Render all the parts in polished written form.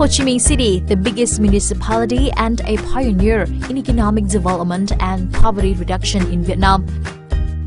Chi Minh City, the biggest municipality and a pioneer in economic development and poverty reduction in Vietnam,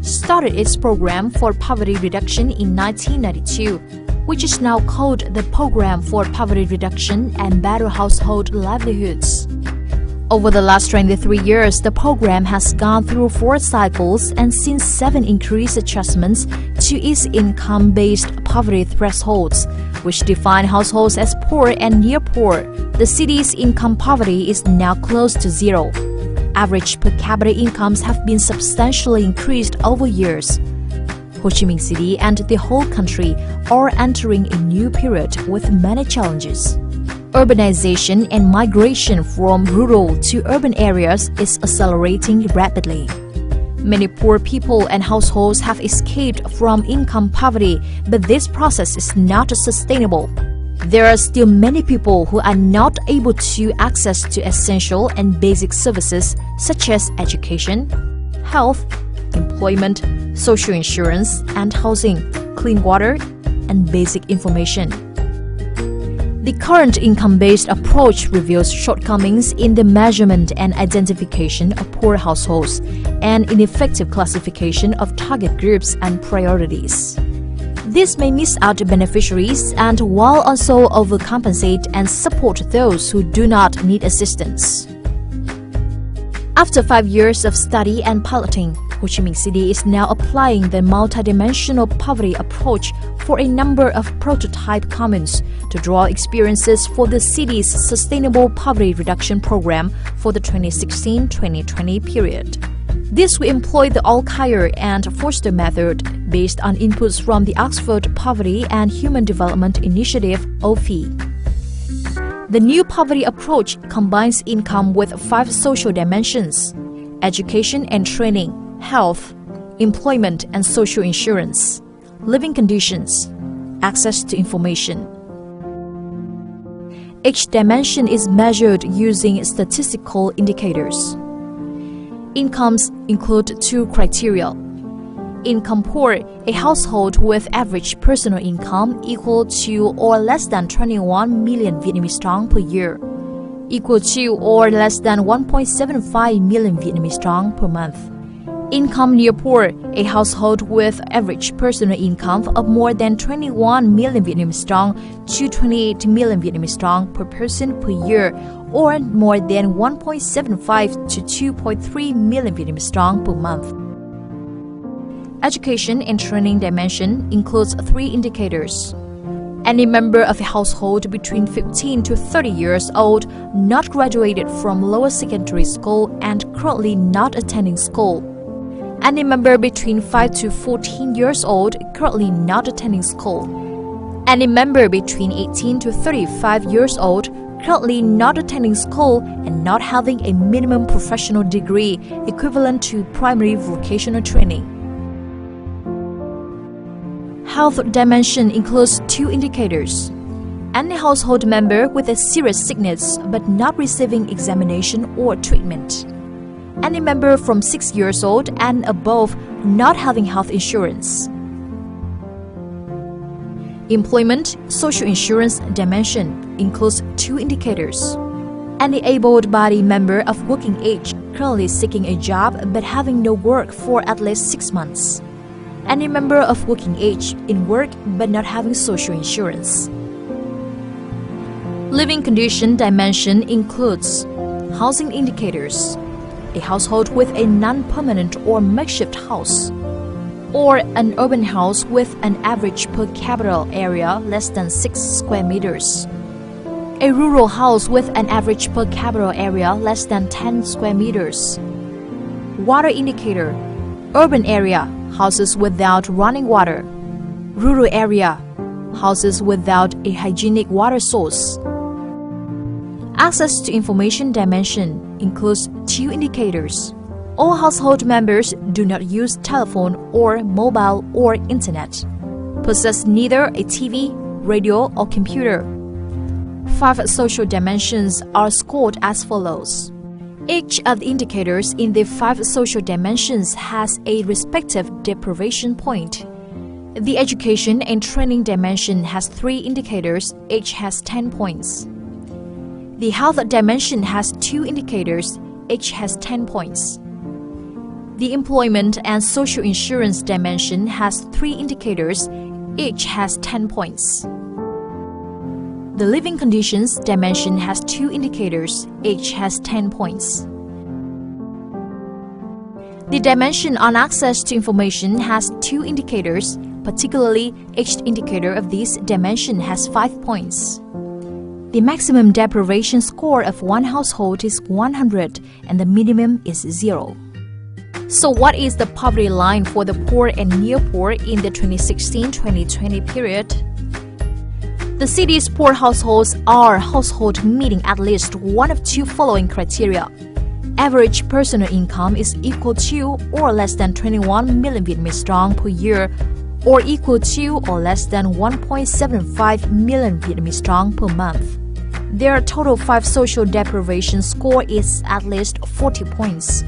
started its program for poverty reduction in 1992, which is now called the Program for Poverty Reduction and Better Household Livelihoods. Over the last 23 years, the program has gone through 4 cycles and seen 7 increased adjustments to its income-based poverty thresholds, which define households as poor and near poor. The city's income poverty is now close to 0. Average per capita incomes have been substantially increased over years. Ho Chi Minh City and the whole country are entering a new period with many challenges. Urbanization and migration from rural to urban areas is accelerating rapidly. Many poor people and households have escaped from income poverty, but this process is not sustainable. There are still many people who are not able to access to essential and basic services such as education, health, employment, social insurance and housing, clean water, and basic information. The current income-based approach reveals shortcomings in the measurement and identification of poor households and ineffective classification of target groups and priorities. This may miss out beneficiaries and while also overcompensate and support those who do not need assistance. After 5 years of study and piloting, Ho Chi Minh City is now applying the multidimensional poverty approach for a number of prototype communes to draw experiences for the city's Sustainable Poverty Reduction Program for the 2016-2020 period. This will employ the All-Kaya and Foster method based on inputs from the Oxford Poverty and Human Development Initiative (OFI). The new poverty approach combines income with 5 social dimensions: education and training, health, employment and social insurance, living conditions, access to information. Each dimension is measured using statistical indicators. Incomes include 2 criteria. Income poor, a household with average personal income equal to or less than 21 million Vietnamese dong per year, equal to or less than 1.75 million Vietnamese dong per month. Income near poor, a household with average personal income of more than 21 million Vietnamese dong to 28 million Vietnamese dong per person per year, or more than 1.75 to 2.3 million Vietnamese dong per month. Education and training dimension includes 3 indicators. Any member of a household between 15 to 30 years old not graduated from lower secondary school and currently not attending school. Any member between 5 to 14 years old currently not attending school. Any member between 18 to 35 years old currently not attending school and not having a minimum professional degree equivalent to primary vocational training. Health dimension includes 2 indicators. Any household member with a serious sickness but not receiving examination or treatment. Any member from 6 years old and above not having health insurance. Employment, social insurance dimension includes 2 indicators. Any able-bodied member of working age currently seeking a job but having no work for at least 6 months. Any member of working age in work but not having social insurance. Living condition dimension includes housing indicators, a household with a non-permanent or makeshift house, or an urban house with an average per capita area less than 6 square meters, a rural house with an average per capita area less than 10 square meters. Water indicator, urban area, houses without running water, rural area, houses without a hygienic water source. Access to information dimension includes 2 indicators. All household members do not use telephone or mobile or internet, possess neither a TV, radio or computer. 5 social dimensions are scored as follows. Each of the indicators in the 5 social dimensions has a respective deprivation point. The education and training dimension has 3 indicators, each has 10 points. The health dimension has 2 indicators, each has 10 points. The employment and social insurance dimension has 3 indicators, each has 10 points. The living conditions dimension has 2 indicators, each has 10 points. The dimension on access to information has 2 indicators, particularly each indicator of this dimension has 5 points. The maximum deprivation score of one household is 100 and the minimum is 0. So what is the poverty line for the poor and near poor in the 2016-2020 period? The city's poor households are households meeting at least one of 2 following criteria. Average personal income is equal to or less than 21 million Vietnamese francs per year, or equal to or less than 1.75 million Vietnamese francs per month. Their total 5 social deprivation score is at least 40 points.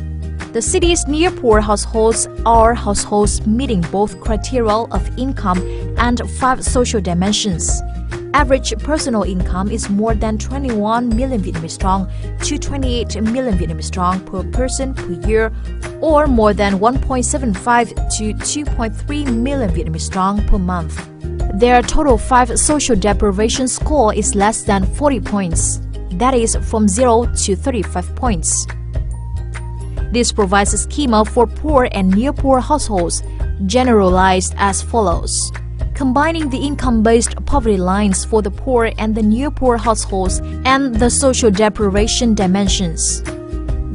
The city's near poor households are households meeting both criteria of income and 5 social dimensions. Average personal income is more than 21 million Vietnamese francs to 28 million Vietnamese francs per person per year, or more than 1.75 to 2.3 million Vietnamese francs per month. Their total 5 social deprivation score is less than 40 points, that is from 0 to 35 points. This provides a schema for poor and near poor households, generalized as follows. Combining the income-based poverty lines for the poor and the near poor households and the social deprivation dimensions.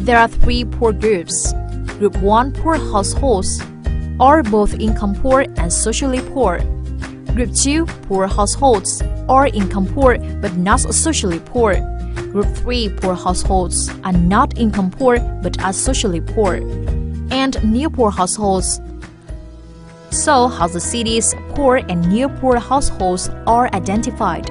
There are 3 poor groups. Group 1 poor households are both income poor and socially poor. Group 2 poor households are income poor but not socially poor. Group 3 poor households are not income poor but are socially poor. And near poor households. So how the city's poor and near poor households are identified.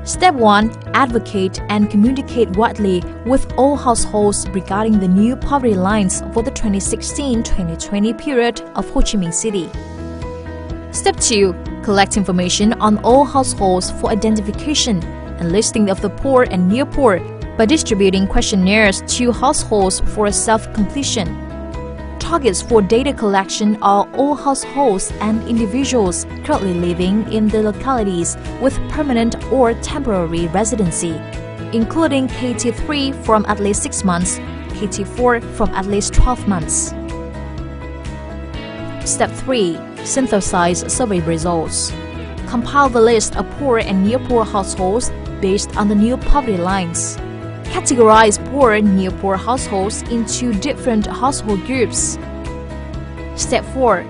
Step 1. Advocate and communicate widely with all households regarding the new poverty lines for the 2016-2020 period of Ho Chi Minh City. Step 2. Collect information on all households for identification and listing of the poor and near poor by distributing questionnaires to households for self-completion. Targets for data collection are all households and individuals currently living in the localities with permanent or temporary residency, including KT3 from at least 6 months, KT4 from at least 12 months. Step 3. Synthesize survey results. Compile the list of poor and near poor households based on the new poverty lines. Categorize poor and near poor households into different household groups. Step 4.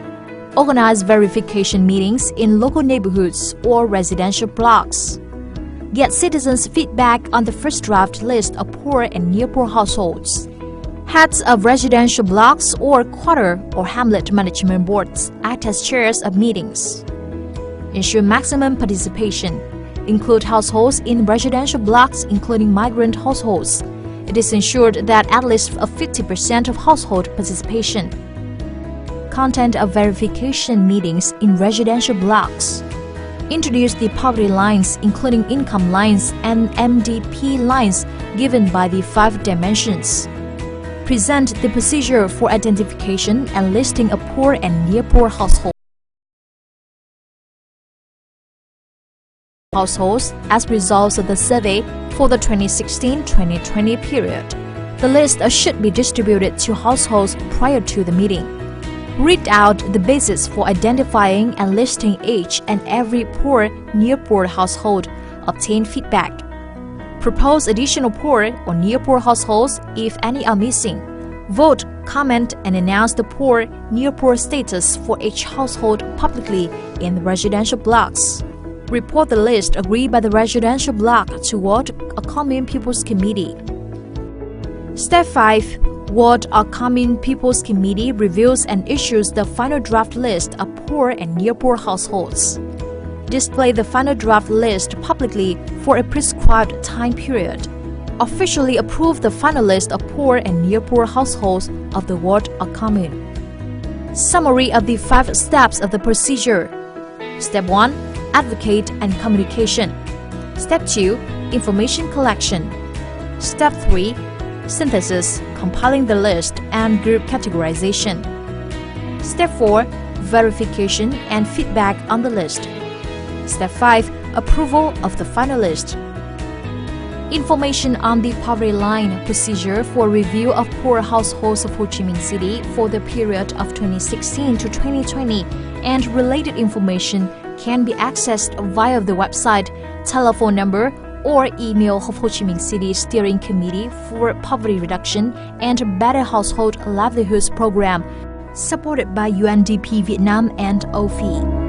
Organize verification meetings in local neighborhoods or residential blocks. Get citizens' feedback on the first draft list of poor and near poor households. Heads of residential blocks or quarter or hamlet management boards act as chairs of meetings. Ensure maximum participation. Include households in residential blocks, including migrant households. It is ensured that at least 50% of household participation. Content of verification meetings in residential blocks. Introduce the poverty lines, including income lines and MDP lines given by the 5 dimensions. Present the procedure for identification and listing of poor and near poor households as results of the survey for the 2016-2020 period. The list should be distributed to households prior to the meeting. Read out the basis for identifying and listing each and every poor, near poor household. Obtain feedback. Propose additional poor or near poor households if any are missing. Vote, comment, and announce the poor, near poor status for each household publicly in the residential blocks. Report the list agreed by the residential block to Ward or Commune People's Committee. Step 5. Ward or Commune People's Committee reviews and issues the final draft list of poor and near poor households. Display the final draft list publicly for a prescribed time period. Officially approve the final list of poor and near poor households of the ward or commune. Summary of the 5 steps of the procedure. Step 1. Advocate and communication. Step 2. Information collection. Step 3. Synthesis, compiling the list and group categorization. Step 4. Verification and feedback on the list. Step 5. Approval of the final list. Information on the poverty line procedure for review of poor households of Ho Chi Minh City for the period of 2016 to 2020 and related information can be accessed via the website, telephone number, or email of Ho Chi Minh City Steering Committee for Poverty Reduction and Better Household Livelihoods Program, supported by UNDP Vietnam and OFI.